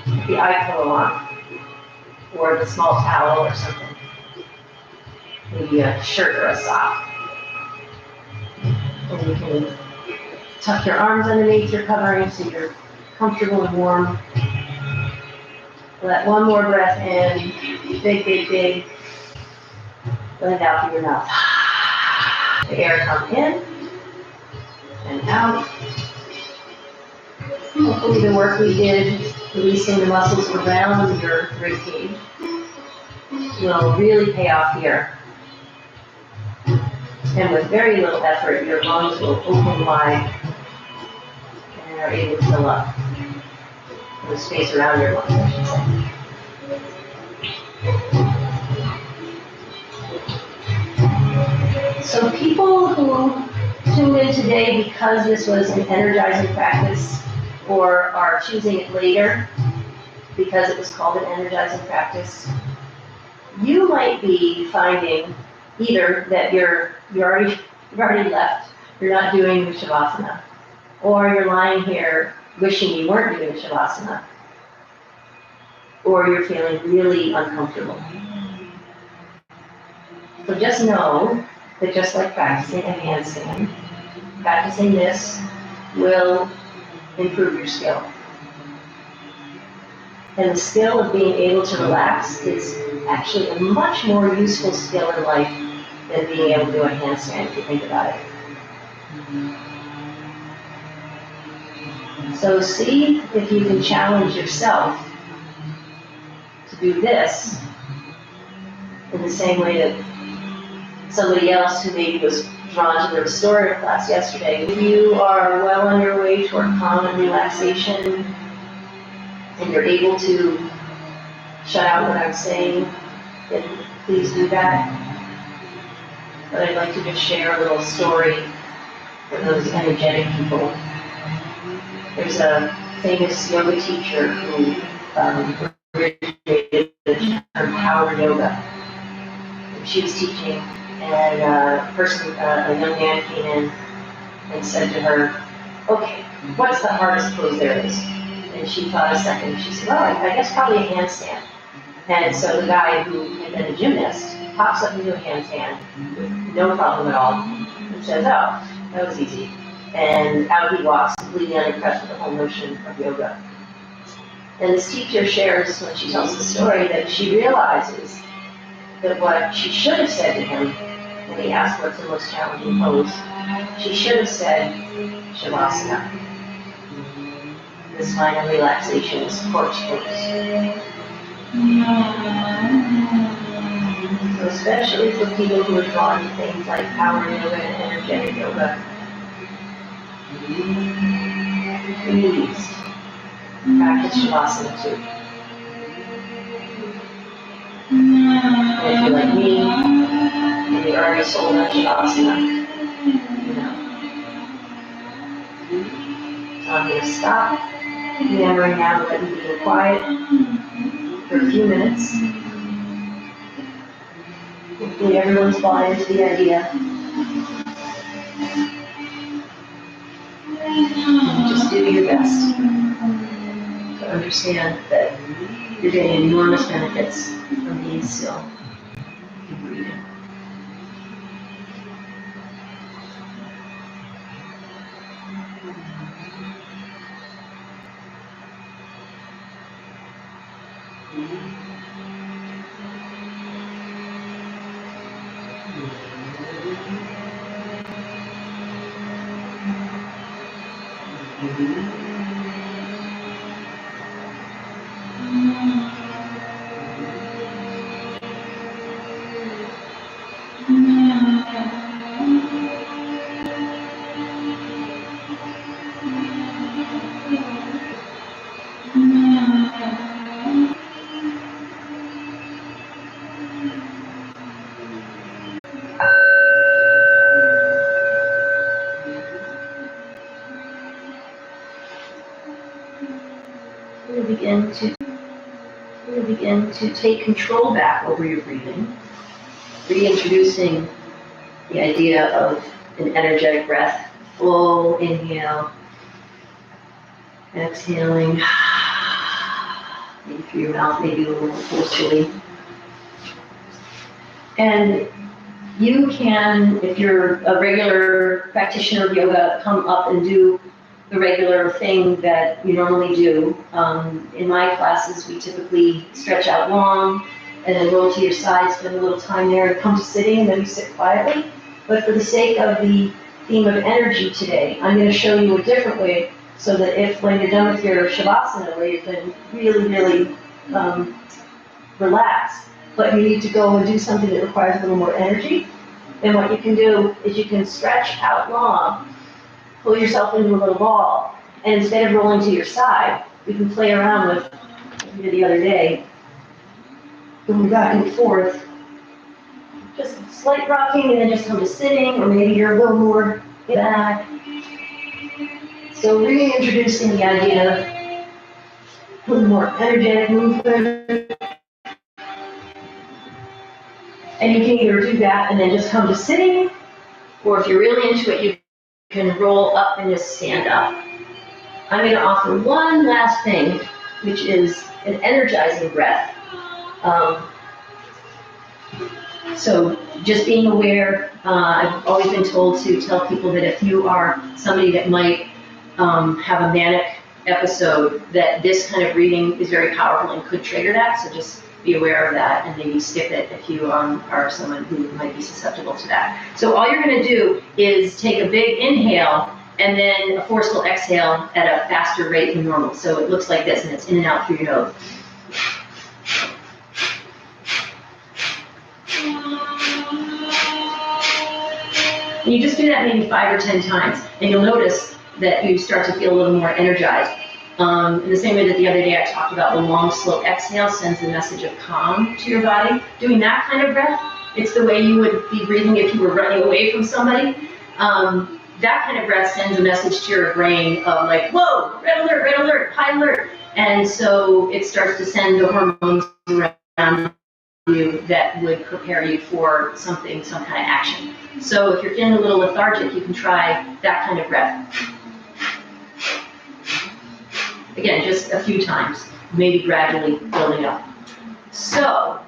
put the eye pillow on or the small towel or something. Maybe a shirt or a sock. And you can tuck your arms underneath your covering so you're comfortable and warm. Let one more breath in, big, big, big. Let it out through your mouth. The air come in and out. Hopefully the work we did, releasing the muscles around your rib cage, will really pay off here. And with very little effort, your lungs will open wide and are able to fill up the space around your lungs, I should say. So people who tuned in today because this was an energizing practice or are choosing it later because it was called an energizing practice, you might be finding either that you've already left, you're not doing the Shavasana, or you're lying here wishing you weren't doing Shavasana, or you're feeling really uncomfortable. So just know that just like practicing a handstand, practicing this will improve your skill. And the skill of being able to relax is actually a much more useful skill in life than being able to do a handstand, if you think about it. So see if you can challenge yourself to do this in the same way that somebody else who maybe was drawn to the restorative class yesterday. If you are well on your way toward calm and relaxation, and you're able to shut out what I'm saying, then please do that. But I'd like to just share a little story for those energetic people. There's a famous yoga teacher who originated the term power yoga. She was teaching, and a young man came in and said to her, "Okay, what's the hardest pose there is?" And she thought a second. She said, "Well, I guess probably a handstand." And so the guy who had been a gymnast pops up into a handstand, no problem at all, and says, "Oh, that was easy." And out he walks, completely unimpressed with the whole notion of yoga. And this teacher shares, when she tells the story, that she realizes that what she should have said to him when he asked what's the most challenging pose, she should have said Shavasana. This final relaxation is corpse pose. So especially for people who are drawn to things like power yoga and energetic yoga, please practice Shavasana too. And if you're like me, and you're already sold on Shavasana, So I'm going to stop, remembering now that we be quiet for a few minutes. Hopefully everyone's bought into the idea. And just do your best to understand that you're getting enormous benefits from being still and breathing. We'll begin to take control back over your breathing, reintroducing the idea of an energetic breath. Full inhale, exhaling, maybe through your mouth, maybe a little more forcefully. And you can, if you're a regular practitioner of yoga, come up and do the regular thing that you normally do. In my classes, we typically stretch out long and then roll to your side, spend a little time there, come to sitting, and then we sit quietly. But for the sake of the theme of energy today, I'm going to show you a different way so that if when you're done with your Shavasana, where you've been really, really relaxed, but you need to go and do something that requires a little more energy, then what you can do is you can stretch out long, pull yourself into a little ball, and instead of rolling to your side, you can play around with, like we did the other day, going back and forth, just slight rocking, and then just come to sitting, or maybe you're a little more back. So reintroducing the idea of a little more energetic movement. And you can either do that and then just come to sitting, or if you're really into it, you can roll up and just stand up. I'm going to offer one last thing, which is an energizing breath. So just being aware, I've always been told to tell people that if you are somebody that might have a manic episode, that this kind of breathing is very powerful and could trigger that. So just be aware of that and maybe skip it if you are someone who might be susceptible to that. So all you're going to do is take a big inhale and then a forceful exhale at a faster rate than normal. So it looks like this, and it's in and out through your nose. And you just do that maybe 5 or 10 times, and you'll notice that you start to feel a little more energized. In the same way that the other day I talked about the long, slow exhale sends a message of calm to your body. Doing that kind of breath, it's the way you would be breathing if you were running away from somebody. That kind of breath sends a message to your brain of like, whoa, red alert, high alert. And so it starts to send the hormones around you that would prepare you for something, some kind of action. So if you're feeling a little lethargic, you can try that kind of breath. Again, just a few times, maybe gradually building up. So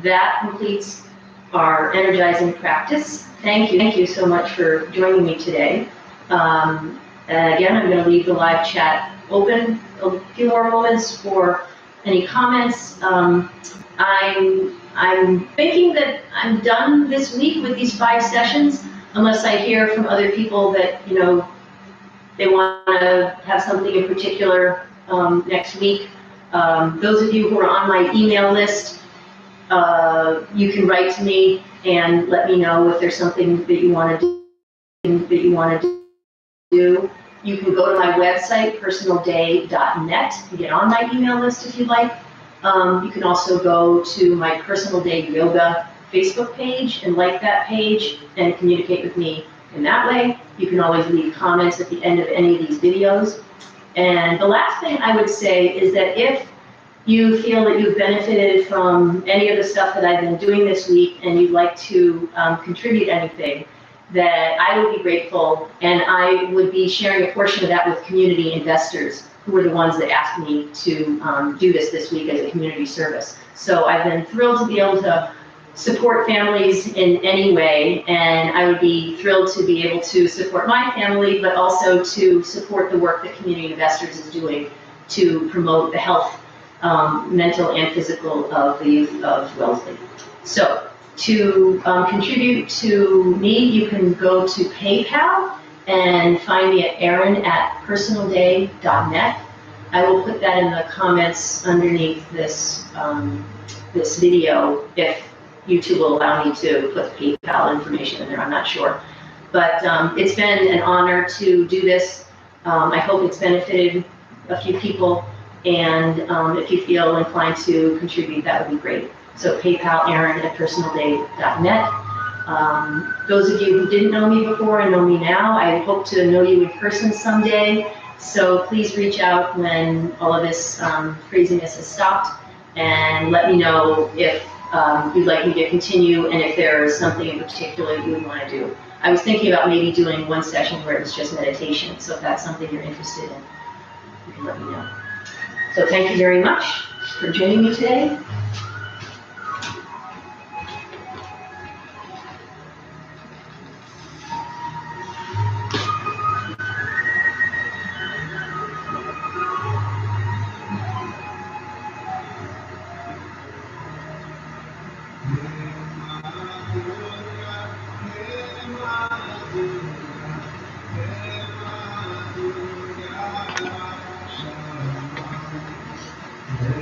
that completes our energizing practice. Thank you so much for joining me today. And again, I'm going to leave the live chat open a few more moments for any comments. I'm thinking that I'm done this week with these 5 sessions, unless I hear from other people that, you know, they want to have something in particular next week. Those of you who are on my email list, you can write to me and let me know if there's something that you want to do. You can go to my website, personalday.net, and get on my email list if you'd like. You can also go to my Personal Day Yoga Facebook page and like that page and communicate with me in that way. You can always leave comments at the end of any of these videos. And the last thing I would say is that if you feel that you've benefited from any of the stuff that I've been doing this week and you'd like to contribute anything, that I would be grateful, and I would be sharing a portion of that with community investors who were the ones that asked me to do this week as a community service. So I've been thrilled to be able to support families in any way, and I would be thrilled to be able to support my family, but also to support the work that Community Investors is doing to promote the health, mental and physical, of the youth of Wellesley. So to contribute to me, you can go to PayPal and find me at Erin@personalday.net. I will put that in the comments underneath this this video if YouTube will allow me to put the PayPal information in there. I'm not sure, but it's been an honor to do this. I hope it's benefited a few people, and if you feel inclined to contribute, that would be great. So PayPal, Erin@personalday.net. Those of you who didn't know me before and know me now, I hope to know you in person someday. So please reach out when all of this craziness has stopped, and let me know if you'd like me to continue, and if there's something in particular you would want to do. I was thinking about maybe doing one session where it was just meditation, so if that's something you're interested in, you can let me know. So thank you very much for joining me today.